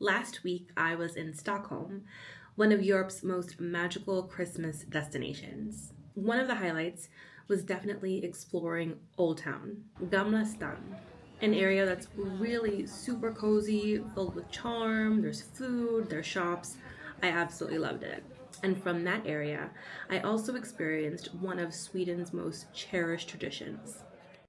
Last week, I was in Stockholm, one of Europe's most magical Christmas destinations. One of the highlights was definitely exploring Old Town, Gamla Stan, an area that's really super cozy, filled with charm. There's food, there's shops. I absolutely loved it. And from that area, I also experienced one of Sweden's most cherished traditions,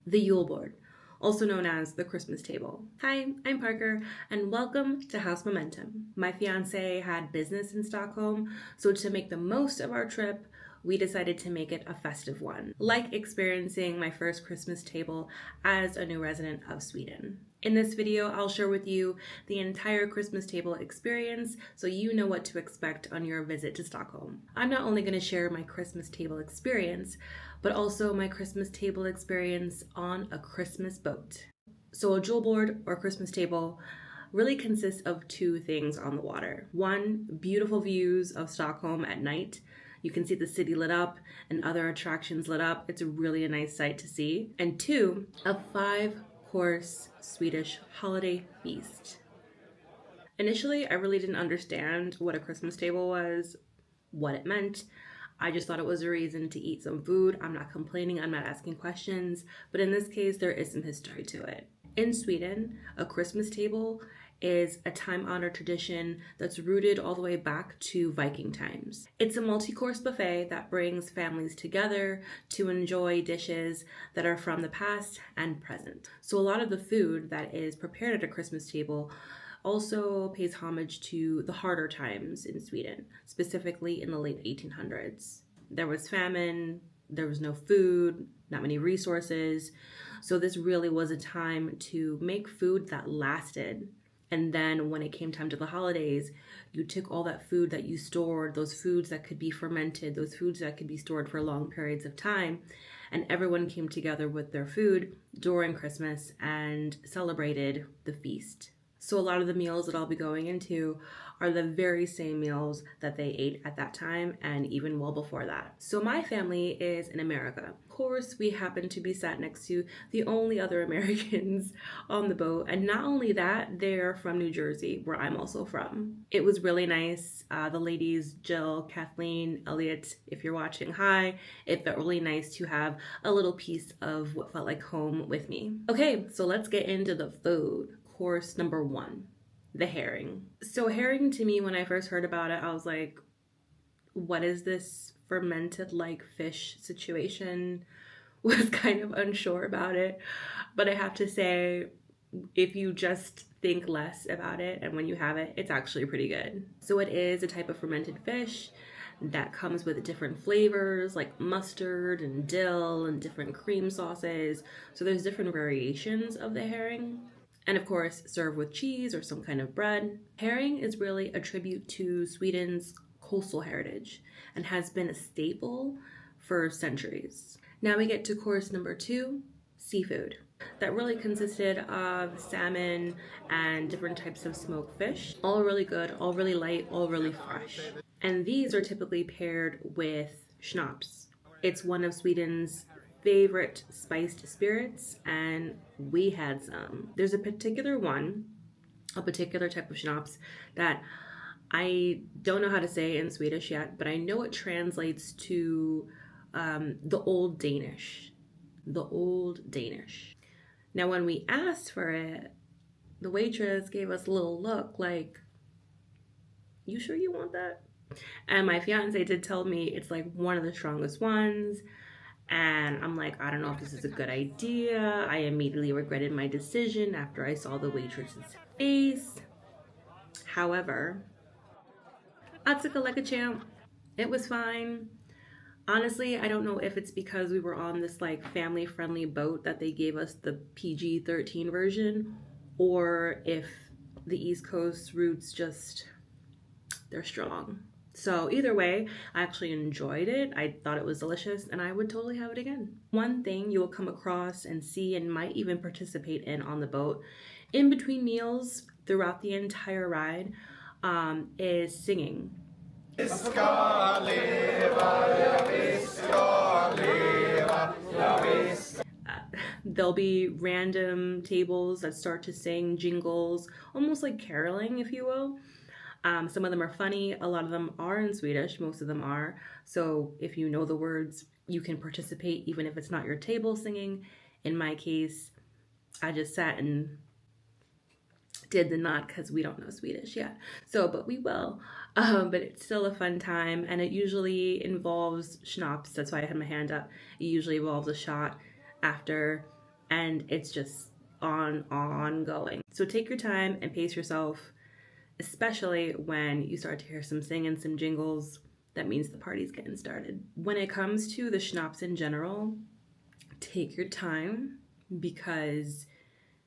the Julbord, also known as the Christmas table. Hi, I'm Parker, and welcome to House Momentum. My fiance had business in Stockholm, so to make the most of our trip, we decided to make it a festive one, like experiencing my first Christmas table as a new resident of Sweden. In this video, I'll share with you the entire Christmas table experience so you know what to expect on your visit to Stockholm. I'm not only going to share my Christmas table experience, but also my Christmas table experience on a Christmas boat. So a Julbord or Christmas table really consists of two things on the water. One, beautiful views of Stockholm at night. You can see the city lit up and other attractions lit up. It's really a nice sight to see. And two, a 5-course Swedish holiday feast. Initially, I really didn't understand what a Christmas table was, what it meant. I just thought it was a reason to eat some food. I'm not complaining, I'm not asking questions, but in this case, there is some history to it. In Sweden, a Christmas table is a time-honored tradition that's rooted all the way back to Viking times. It's a multi-course buffet that brings families together to enjoy dishes that are from the past and present. So a lot of the food that is prepared at a Christmas table also pays homage to the harder times in Sweden, specifically in the late 1800s. There was famine, there was no food, not many resources, so this really was a time to make food that lasted. And then when it came time to the holidays, you took all that food that you stored, those foods that could be fermented, those foods that could be stored for long periods of time, and everyone came together with their food during Christmas and celebrated the feast. So a lot of the meals that I'll be going into are the very same meals that they ate at that time and even well before that. So my family is in America. Of course, we happen to be sat next to the only other Americans on the boat. And not only that, they're from New Jersey, where I'm also from. It was really nice. The ladies, Jill, Kathleen, Elliot, if you're watching, hi. It felt really nice to have a little piece of what felt like home with me. Okay, so let's get into the food. Course number 1, the herring. So herring, to me, when I first heard about it, I was like, what is this fermented like fish situation? Was kind of unsure about it, but I have to say, if you just think less about it and when you have it, it's actually pretty good. So it is a type of fermented fish that comes with different flavors like mustard and dill and different cream sauces. So there's different variations of the herring. And of course, serve with cheese or some kind of bread. Herring is really a tribute to Sweden's coastal heritage and has been a staple for centuries. Now we get to course number 2, seafood. That really consisted of salmon and different types of smoked fish. All really good, all really light, all really fresh. And these are typically paired with schnapps. It's one of Sweden's favorite spiced spirits, and we had some. There's a particular type of schnapps that I don't know how to say in Swedish yet, but I know it translates to the Old Danish. The Old Danish. Now, when we asked for it, the waitress gave us a little look like, you sure you want that? And my fiance did tell me it's like one of the strongest ones. And I'm like, I don't know if this is a good idea. I immediately regretted my decision after I saw the waitress's face. However, I took it like a champ. It was fine. Honestly, I don't know if it's because we were on this like family-friendly boat that they gave us the PG-13 version, or if the East Coast roots they're strong. So either way, I actually enjoyed it. I thought it was delicious and I would totally have it again. One thing you will come across and see and might even participate in on the boat in between meals throughout the entire ride is singing. There'll be random tables that start to sing jingles, almost like caroling, if you will. Some of them are funny. A lot of them are in Swedish. Most of them are. So if you know the words, you can participate even if it's not your table singing. In my case, I just sat and did the nod because we don't know Swedish yet. So, but we will. But it's still a fun time, and it usually involves Schnapps. That's why I had my hand up. It usually involves a shot after, and it's just ongoing. So take your time and pace yourself, especially when you start to hear some singing, some jingles. That means the party's getting started. When it comes to the Schnapps in general, take your time, because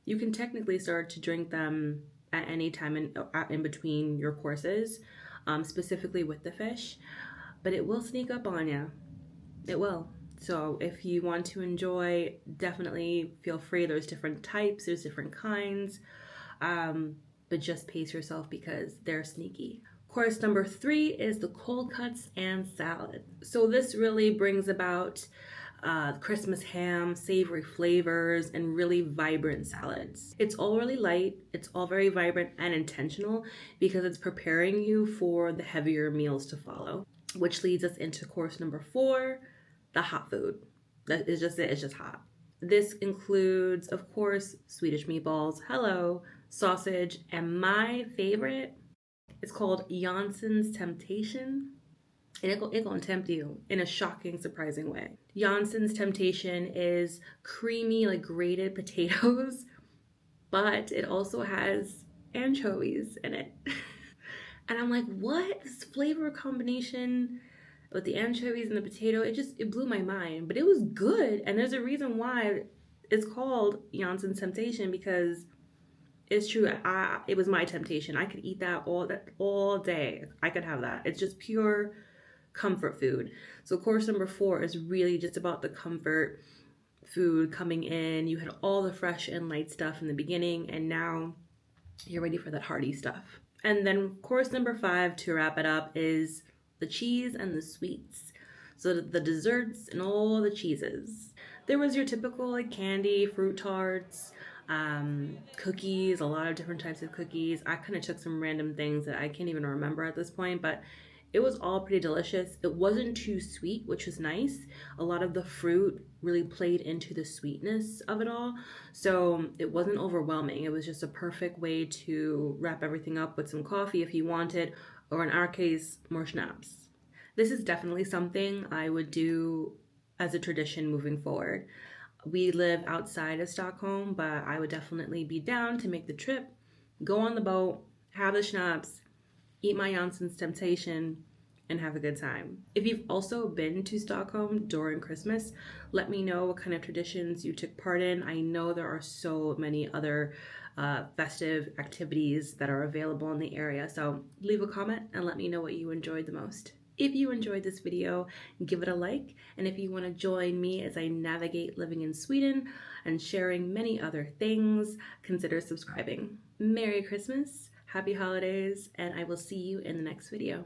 you can technically start to drink them at any time in between your courses, specifically with the fish, but it will sneak up on you. It will. So if you want to enjoy, definitely feel free. There's different types, there's different kinds, but just pace yourself because they're sneaky. Course number 3 is the cold cuts and salad. So this really brings about Christmas ham, savory flavors, and really vibrant salads. It's all really light, it's all very vibrant and intentional because it's preparing you for the heavier meals to follow, which leads us into course number 4, the hot food. That is just it, it's just hot. This includes, of course, Swedish meatballs, hello, sausage, and my favorite, it's called Jansson's Temptation. And it gonna tempt you in a shocking, surprising way. Jansson's Temptation is creamy, like grated potatoes, but it also has anchovies in it. And I'm like, what? This flavor combination with the anchovies and the potato, it blew my mind. But it was good, and there's a reason why it's called Jansson's Temptation, because it's true. It was my temptation. I could eat that all day. I could have that. It's just pure comfort food. So course number 4 is really just about the comfort food coming in. You had all the fresh and light stuff in the beginning, and now you're ready for that hearty stuff. And then course number 5, to wrap it up, is the cheese and the sweets. So the desserts and all the cheeses. There was your typical like candy, fruit tarts, cookies, a lot of different types of cookies. I kind of took some random things that I can't even remember at this point, but it was all pretty delicious. It wasn't too sweet, which was nice. A lot of the fruit really played into the sweetness of it all, so it wasn't overwhelming. It was just a perfect way to wrap everything up with some coffee if you wanted, or in our case, more schnapps. This is definitely something I would do as a tradition moving forward. We live outside of Stockholm, but I would definitely be down to make the trip, go on the boat, have the schnapps, eat my Jansson's Temptation, and have a good time. If you've also been to Stockholm during Christmas, let me know what kind of traditions you took part in. I know there are so many other festive activities that are available in the area, so leave a comment and let me know what you enjoyed the most. If you enjoyed this video, give it a like, and if you want to join me as I navigate living in Sweden and sharing many other things, consider subscribing. Merry Christmas, Happy Holidays, and I will see you in the next video.